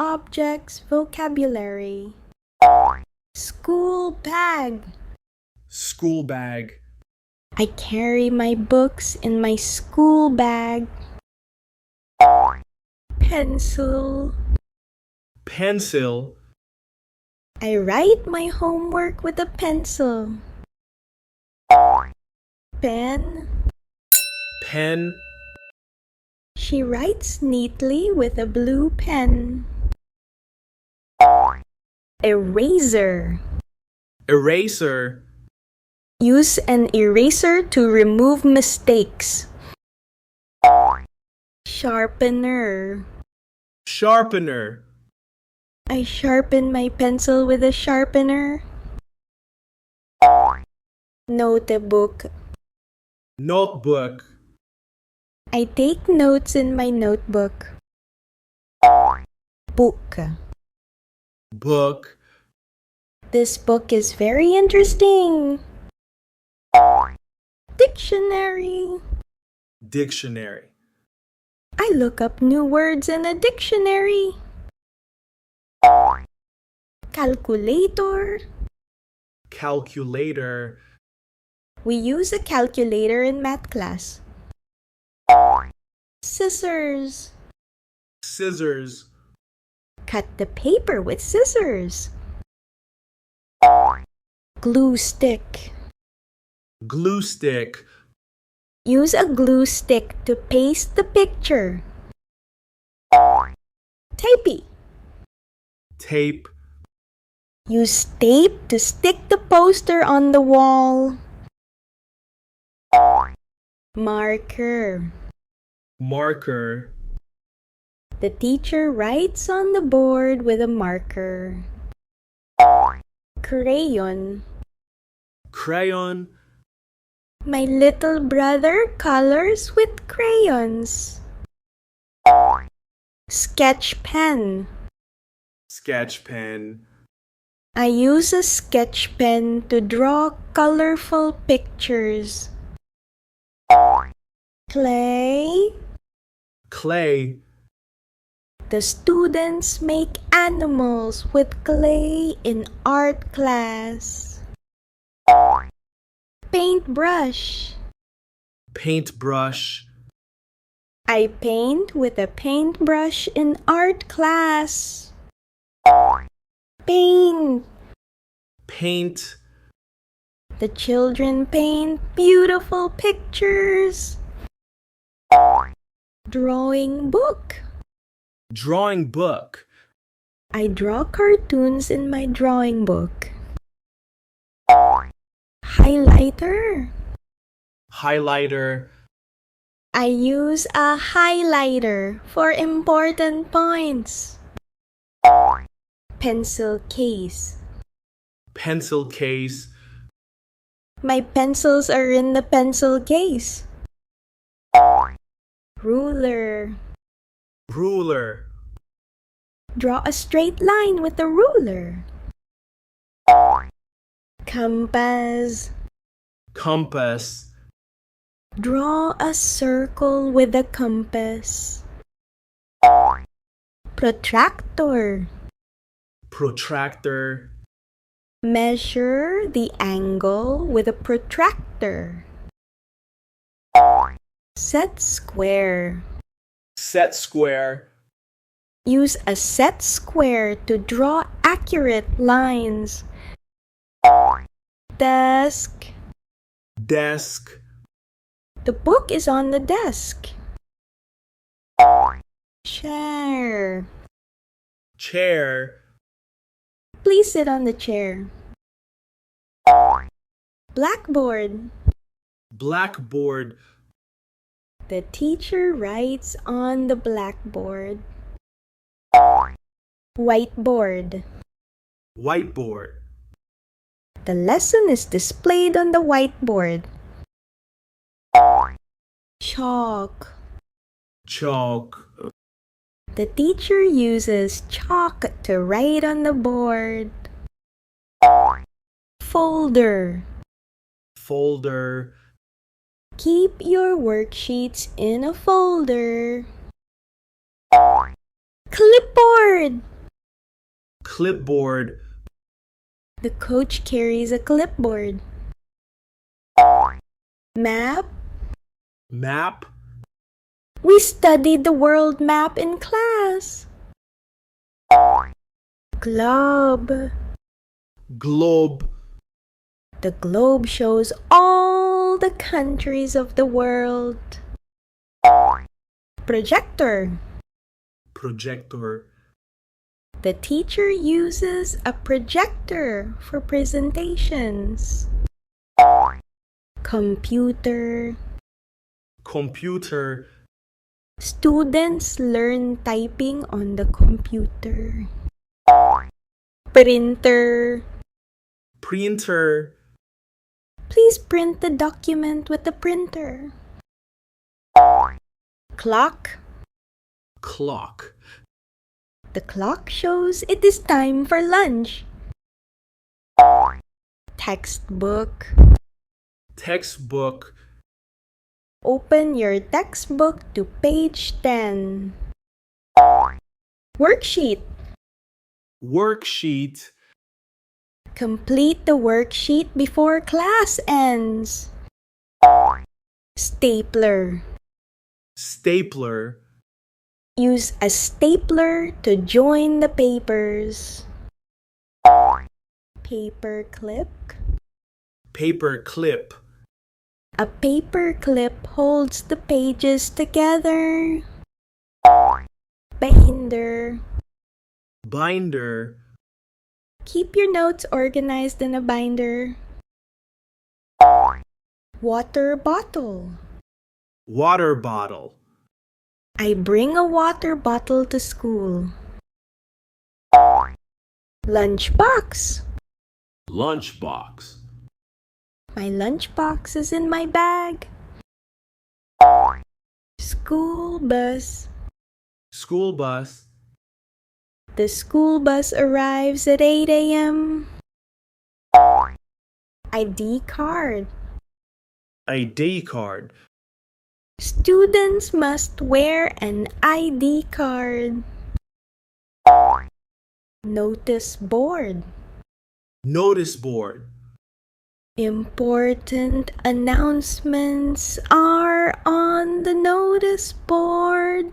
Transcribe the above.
objects vocabulary. School bag. School bag. I carry my books in my school bag. Pencil. Pencil. I write my homework with a pencil. Pen. Pen. She writes neatly with a blue pen. Eraser. Eraser. Use an eraser to remove mistakes. Sharpener. Sharpener. I sharpen my pencil with a sharpener. Notebook. Notebook. I take notes in my notebook. Book. Book. This book is very interesting. Dictionary. Dictionary. I look up new words in a dictionary. Calculator. Calculator. We use a calculator in math class. Scissors. Scissors. Cut the paper with scissors. Glue stick. Glue stick. Use a glue stick to paste the picture. Tapey. Tape. Use tape to stick the poster on the wall. Marker. Marker. The teacher writes on the board with a marker. Crayon. Crayon. My little brother colors with crayons. Sketch pen. Sketch pen. I use a sketch pen to draw colorful pictures. Clay. Clay. The students make animals with clay in art class. Paintbrush. Paintbrush. I paint with a paintbrush in art class. Paint. Paint. The children paint beautiful pictures. Drawing book. Drawing book. I draw cartoons in my drawing book. Highlighter. Highlighter. I use a highlighter for important points. Pencil case. Pencil case. My pencils are in the pencil case. Ruler. Ruler. Draw a straight line with a ruler. Compass. Compass. Draw a circle with a compass. Protractor. Protractor. Measure the angle with a protractor. Set square. Set square. Use a set square to draw accurate lines. Desk. Desk. The book is on the desk. Chair. Chair. Please sit on the chair. Blackboard. Blackboard. The teacher writes on the blackboard. Whiteboard. Whiteboard. The lesson is displayed on the whiteboard. Chalk. Chalk. The teacher uses chalk to write on the board. Folder. Folder. Keep your worksheets in a folder. Clipboard! Clipboard. The coach carries a clipboard. Map? Map. We studied the world map in class. Globe. Globe. The globe shows all the countries of the world. Projector. Projector. The teacher uses a projector for presentations. Computer. Computer. Students learn typing on the computer. Printer. Printer. Please print the document with the printer. Clock. Clock. The clock shows it is time for lunch. Textbook. Textbook. Open your textbook to page 10. Worksheet. Worksheet. Complete the worksheet before class ends. Stapler. Stapler. Use a stapler to join the papers. Paper clip. Paper clip. A paper clip holds the pages together. Binder. Binder. Keep your notes organized in a binder. Water bottle. Water bottle. I bring a water bottle to school. Lunchbox. Lunchbox. My lunchbox is in my bag. School bus. School bus. The school bus arrives at 8 a.m. ID card. ID card. Students must wear an ID card. Notice board. Notice board. Important announcements are on the notice board.